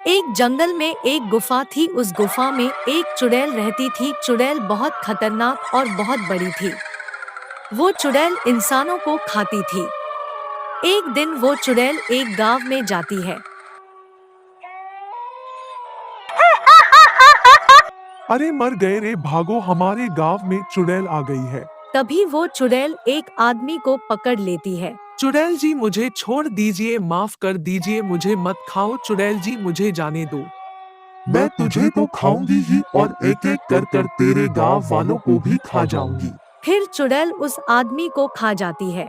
एक जंगल में एक गुफा थी। उस गुफा में एक चुड़ैल रहती थी। चुड़ैल बहुत खतरनाक और बहुत बड़ी थी। वो चुड़ैल इंसानों को खाती थी। एक दिन वो चुड़ैल एक गांव में जाती है। अरे मर गए रे, भागो, हमारे गांव में चुड़ैल आ गई है। तभी वो चुड़ैल एक आदमी को पकड़ लेती है। चुड़ैल जी मुझे छोड़ दीजिए, माफ कर दीजिए, मुझे मत खाओ। चुड़ैल जी मुझे जाने दो। मैं तुझे तो खाऊंगी ही और एक एक कर कर तेरे गांव वालों को भी खा जाऊंगी। फिर चुड़ैल उस आदमी को खा जाती है।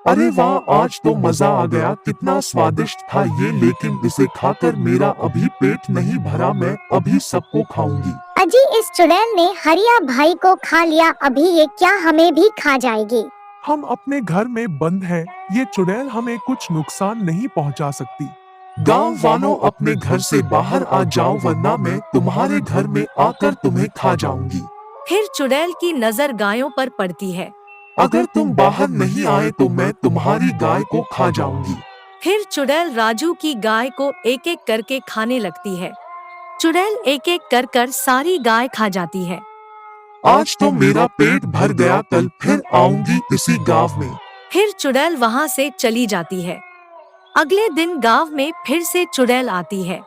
अरे वाह, आज तो मजा आ गया, कितना स्वादिष्ट था ये, लेकिन इसे खाकर मेरा अभी पेट नहीं भरा, मैं अभी सबको खाऊंगी। अजी, इस चुड़ैल ने हरिया भाई को खा लिया, अभी ये क्या हमें भी खा जाएगी। हम अपने घर में बंद हैं, ये चुड़ैल हमें कुछ नुकसान नहीं पहुंचा सकती। गांव वालों, अपने घर से बाहर आ जाओ, वरना मैं तुम्हारे घर में आकर तुम्हें खा जाऊंगी। फिर चुड़ैल की नजर गायों पर पड़ती है। अगर तुम बाहर नहीं आए तो मैं तुम्हारी गाय को खा जाऊंगी। फिर चुड़ैल राजू की गाय को एक एक करके खाने लगती है। चुड़ैल एक एक कर कर सारी गाय खा जाती है। आज तो मेरा पेट भर गया, कल फिर आऊंगी इसी गांव में। फिर चुड़ैल वहाँ से चली जाती है। अगले दिन गांव में फिर से चुड़ैल आती है।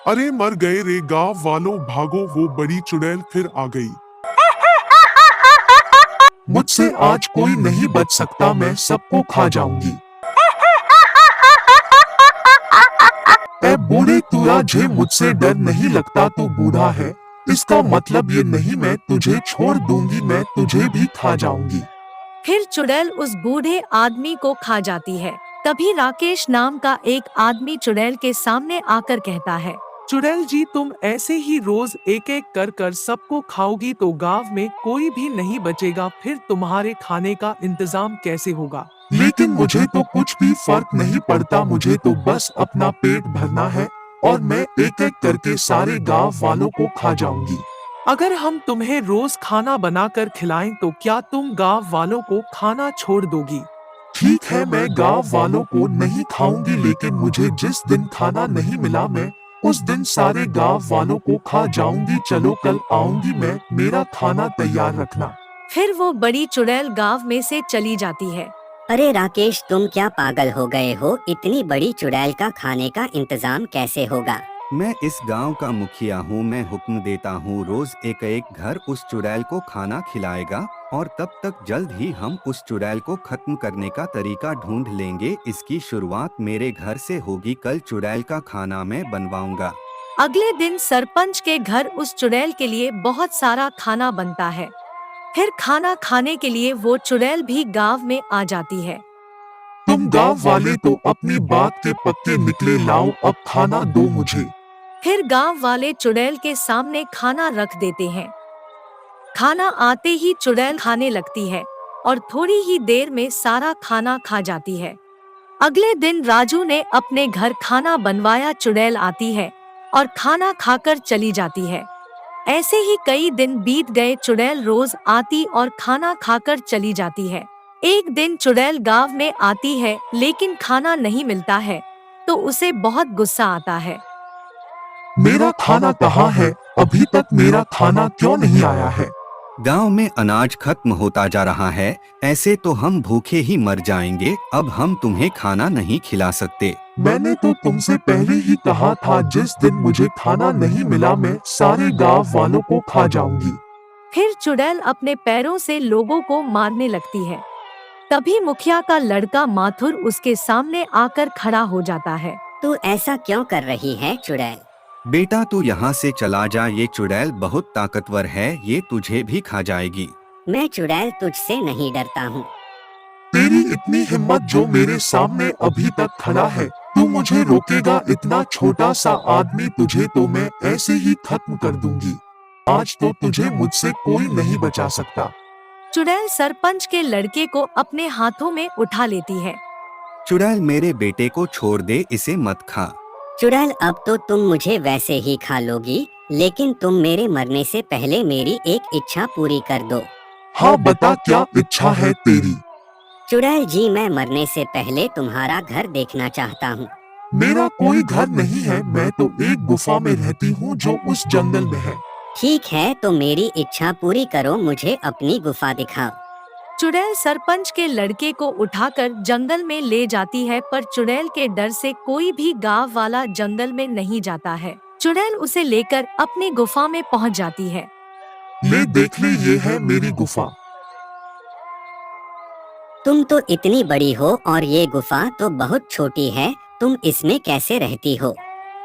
अरे मर गए रे, गांव वालों भागो, वो बड़ी चुड़ैल फिर आ गई। मुझसे आज कोई नहीं बच सकता, मैं सबको खा जाऊंगी। ए बूढ़े, तुझे मुझसे डर नहीं लगता? तू बूढ़ा है, इसका मतलब ये नहीं मैं तुझे छोड़ दूंगी, मैं तुझे भी खा जाऊंगी। फिर चुड़ैल उस बूढ़े आदमी को खा जाती है। तभी राकेश नाम का एक आदमी चुड़ैल के सामने आकर कहता है, चुड़ैल जी, तुम ऐसे ही रोज एक एक कर कर सबको खाओगी तो गांव में कोई भी नहीं बचेगा, फिर तुम्हारे खाने का इंतजाम कैसे होगा? लेकिन मुझे तो कुछ भी फर्क नहीं पड़ता, मुझे तो बस अपना पेट भरना है और मैं एक एक करके सारे गांव वालों को खा जाऊंगी। अगर हम तुम्हें रोज खाना बनाकर खिलाएं तो क्या तुम गांव वालों को खाना छोड़ दोगी? ठीक है, मैं गांव वालों को नहीं खाऊंगी, लेकिन मुझे जिस दिन खाना नहीं मिला मैं उस दिन सारे गांव वालों को खा जाऊंगी। चलो कल आऊंगी मैं, मेरा खाना तैयार रखना। फिर वो बड़ी चुड़ैल गांव में से चली जाती है। अरे राकेश, तुम क्या पागल हो गए हो? इतनी बड़ी चुड़ैल का खाने का इंतजाम कैसे होगा? मैं इस गांव का मुखिया हूँ, मैं हुक्म देता हूँ, रोज एक एक घर उस चुड़ैल को खाना खिलाएगा और तब तक जल्द ही हम उस चुड़ैल को खत्म करने का तरीका ढूंढ लेंगे। इसकी शुरुआत मेरे घर से होगी, कल चुड़ैल का खाना मैं बनवाऊंगा। अगले दिन सरपंच के घर उस चुड़ैल के लिए बहुत सारा खाना बनता है। फिर खाना खाने के लिए वो चुड़ैल भी गांव में आ जाती है। तुम गांव वाले तो अपनी बात के पक्के निकले, लाओ अब खाना दो मुझे। फिर गांव वाले चुड़ैल के सामने खाना रख देते हैं। खाना आते ही चुड़ैल खाने लगती है और थोड़ी ही देर में सारा खाना खा जाती है। अगले दिन राजू ने अपने घर खाना बनवाया। चुड़ैल आती है और खाना खाकर चली जाती है। ऐसे ही कई दिन बीत गए। चुड़ैल रोज आती और खाना खाकर चली जाती है। एक दिन चुड़ैल गांव में आती है, लेकिन खाना नहीं मिलता है, तो उसे बहुत गुस्सा आता है। मेरा खाना कहाँ है? अभी तक मेरा खाना क्यों नहीं आया है? गांव में अनाज खत्म होता जा रहा है, ऐसे तो हम भूखे ही मर जाएंगे। अब हम तुम्हें खाना नहीं खिला सकते। मैंने तो तुमसे पहले ही कहा था, जिस दिन मुझे खाना नहीं मिला मैं सारे गांव वालों को खा जाऊंगी। फिर चुड़ैल अपने पैरों से लोगों को मारने लगती है। तभी मुखिया का लड़का माथुर उसके सामने आकर खड़ा हो जाता है। तू ऐसा क्यों कर रही है चुड़ैल? बेटा तू यहाँ से चला जा, ये चुड़ैल बहुत ताकतवर है, ये तुझे भी खा जाएगी। मैं चुड़ैल तुझसे नहीं डरता हूँ। तेरी इतनी हिम्मत जो मेरे सामने अभी तक खड़ा है, तू मुझे रोकेगा? इतना छोटा सा आदमी, तुझे तो मैं ऐसे ही खत्म कर दूंगी। आज तो तुझे मुझसे कोई नहीं बचा सकता। चुड़ैल सरपंच के लड़के को अपने हाथों में उठा लेती है। चुड़ैल मेरे बेटे को छोड़ दे, इसे मत खा। चुड़ैल, अब तो तुम मुझे वैसे ही खा लोगी, लेकिन तुम मेरे मरने से पहले मेरी एक इच्छा पूरी कर दो। हाँ बता, क्या इच्छा है तेरी? चुड़ैल जी, मैं मरने से पहले तुम्हारा घर देखना चाहता हूँ। मेरा कोई घर नहीं है, मैं तो एक गुफा में रहती हूँ जो उस जंगल में है। ठीक है, तो मेरी इच्छा पूरी करो, मुझे अपनी गुफा दिखाओ। चुड़ैल सरपंच के लड़के को उठाकर जंगल में ले जाती है, पर चुड़ैल के डर से कोई भी गांव वाला जंगल में नहीं जाता है। चुड़ैल उसे लेकर अपनी गुफा में पहुंच जाती है। ले देख ले, ये है मेरी गुफा। तुम तो इतनी बड़ी हो और ये गुफा तो बहुत छोटी है, तुम इसमें कैसे रहती हो?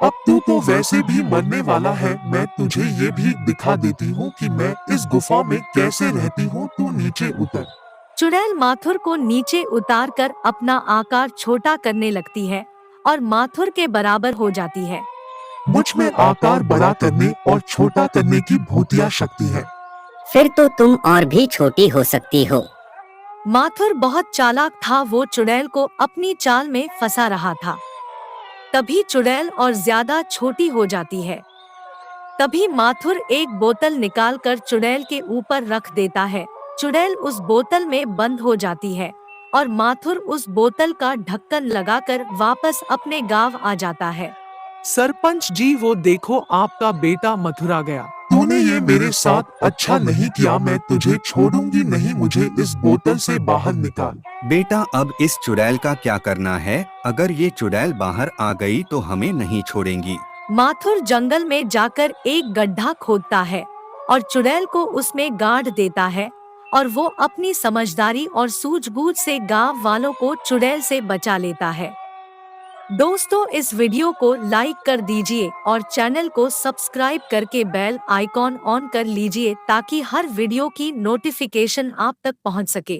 अब तू तो वैसे भी मरने वाला है, मैं तुझे ये भी दिखा देती हूँ कि मैं इस गुफा में कैसे रहती हूँ। तू नीचे उतर। चुड़ैल माथुर को नीचे उतारकर अपना आकार छोटा करने लगती है और माथुर के बराबर हो जाती है। मुझ में आकार बड़ा करने और छोटा करने की भूतिया शक्ति है। फिर तो तुम और भी छोटी हो सकती हो। माथुर बहुत चालाक था, वो चुड़ैल को अपनी चाल में फंसा रहा था। तभी चुड़ैल और ज्यादा छोटी हो जाती है। तभी माथुर एक बोतल निकालकर चुड़ैल के ऊपर रख देता है। चुड़ैल उस बोतल में बंद हो जाती है और माथुर उस बोतल का ढक्कन लगाकर वापस अपने गांव आ जाता है। सरपंच जी, वो देखो आपका बेटा मथुर आ गया। तूने ये मेरे साथ अच्छा नहीं किया, मैं तुझे छोड़ूंगी नहीं, मुझे इस बोतल से बाहर निकाल। बेटा, अब इस चुड़ैल का क्या करना है? अगर ये चुड़ैल बाहर आ गई तो हमें नहीं छोड़ेंगी। माथुर जंगल में जाकर एक गड्ढा खोदता है और चुड़ैल को उसमें गाड़ देता है और वो अपनी समझदारी और सूझबूझ से गांव वालों को चुड़ैल से बचा लेता है। दोस्तों, इस वीडियो को लाइक कर दीजिए और चैनल को सब्सक्राइब करके बेल आइकॉन ऑन कर लीजिए ताकि हर वीडियो की नोटिफिकेशन आप तक पहुंच सके।